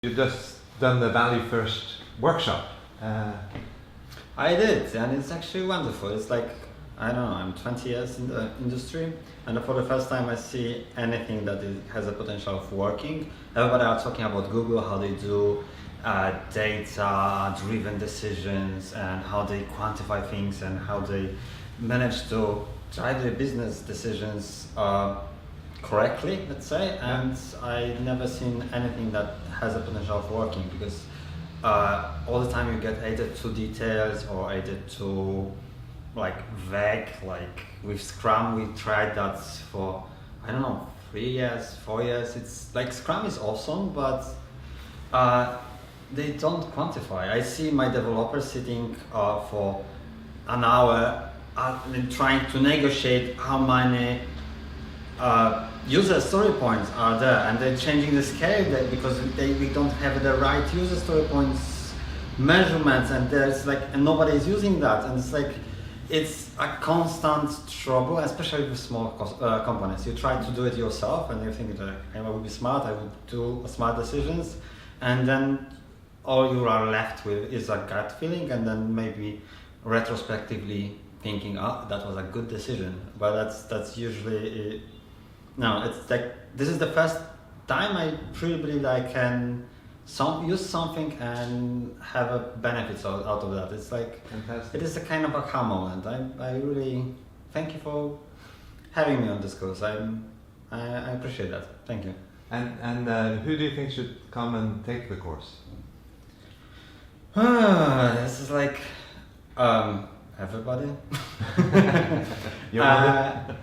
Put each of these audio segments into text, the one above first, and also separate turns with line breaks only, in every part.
You just done the ValueFirst workshop.
I did, and it's actually wonderful. It's like, I don't know, I'm 20 years in the industry, and for the first time I see anything that has a potential of working. Everybody are talking about Google, how they do data-driven decisions, and how they quantify things, and how they manage to drive their business decisions correctly, let's say. And I never seen anything that has a potential of working, because all the time you get either too details or either too vague. Like with Scrum, we tried that for, I don't know, 3 years, 4 years. It's like Scrum is awesome, but they don't quantify. I see my developers sitting for an hour and trying to negotiate how many user story points are there, and they're changing the scale because we don't have the right user story points measurements, and there's and nobody is using that, and it's a constant trouble, especially with small companies. You try to do it yourself, and you think that I would be smart, I would do smart decisions, and then all you are left with is a gut feeling, and then maybe retrospectively thinking, oh, that was a good decision. But that's usually no. It's this is the first time I truly believe that I can use something and have a benefits out of that. It's
fantastic.
It is a kind of a aha moment. I really thank you for having me on this course. I appreciate that. Thank you.
And who do you think should come and take the course?
This is everybody.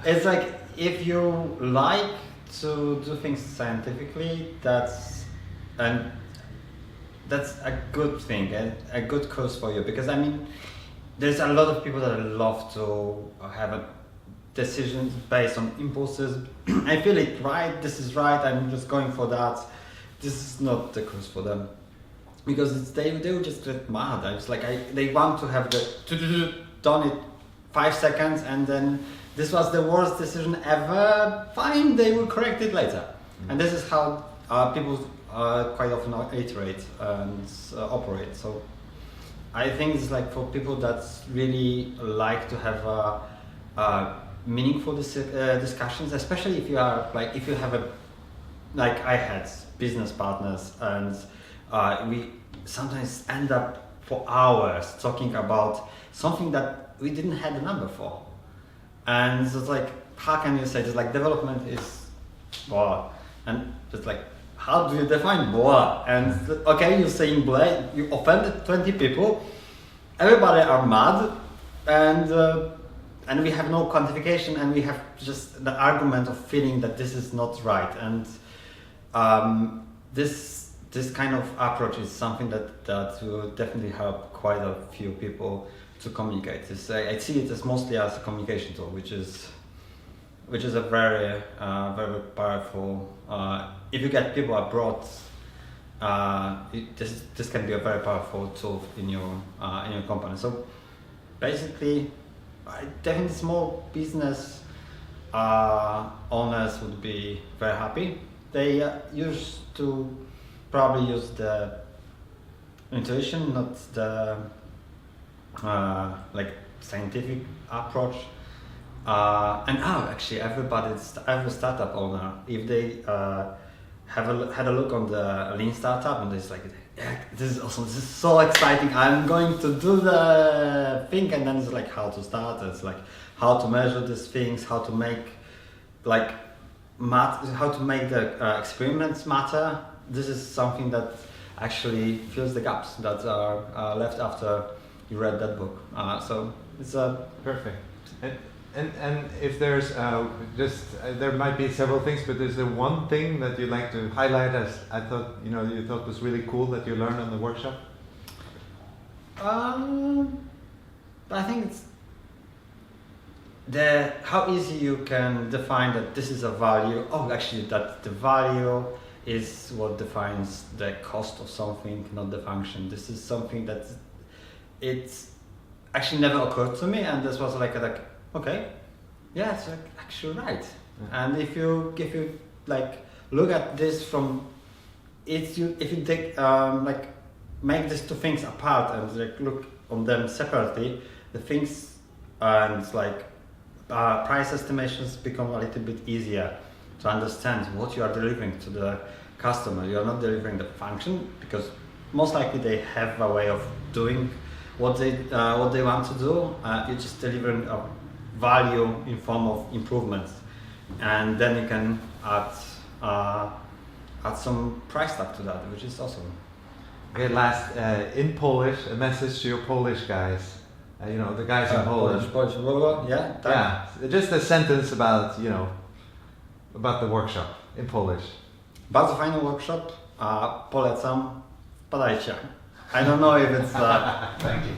It's if you like to do things scientifically, that's a good thing, a good course for you, because there's a lot of people that love to have a decisions based on impulses. I feel it right, this is right, I'm just going for that. This is not the course for them, because they will just get mad. It's they want to have done it 5 seconds, and then this was the worst decision ever. Fine, they will correct it later. And this is how people quite often iterate and operate. So I think it's for people that really like to have meaningful discussions, especially if you are if you have I had business partners, and we sometimes end up for hours talking about something that we didn't have the number for. And it's how can you say this? Development is blah, and just how do you define blah? And okay, you're saying blah, you offended 20 people, everybody are mad, and we have no quantification, and we have just the argument of feeling that this is not right. And this kind of approach is something that will definitely help quite a few people to communicate. I see it as mostly as a communication tool, which is a very very powerful. If you get people abroad, this can be a very powerful tool in your company. So basically, definitely small business owners would be very happy. They used to probably use the intuition, not the scientific approach. And actually, every startup owner, if they had a look on the lean startup, and it's yeah, this is awesome, this is so exciting, I'm going to do the thing, and then it's how to start, it's how to measure these things, how to make how to make the experiments matter. This is something that actually fills the gaps that are left after you read that book. So it's
perfect. And if there's there might be several things, but is there one thing that you'd like to highlight as you thought was really cool that you learned on the workshop?
I think it's how easy you can define that this is a value. Oh, actually, that the value is what defines the cost of something, not the function. This is something that it's actually never occurred to me, and this was okay, yeah, it's actually right. And if you look at this from if you take like make these two things apart and like look on them separately, the things and like price estimations become a little bit easier to understand what you are delivering to the customer. You are not delivering the function because most likely they have a way of doing what they want to do. You're just delivering a value in form of improvements, and then you can add some price tag to that, which is awesome.
Okay, last in Polish, a message to your Polish guys. You know, the guys in Poland.
Polish, yeah.
Yeah, just a sentence about about the workshop in Polish.
Bardzo fajny workshop. Polecam. Wpadajcie. I don't know if it's
Thank you.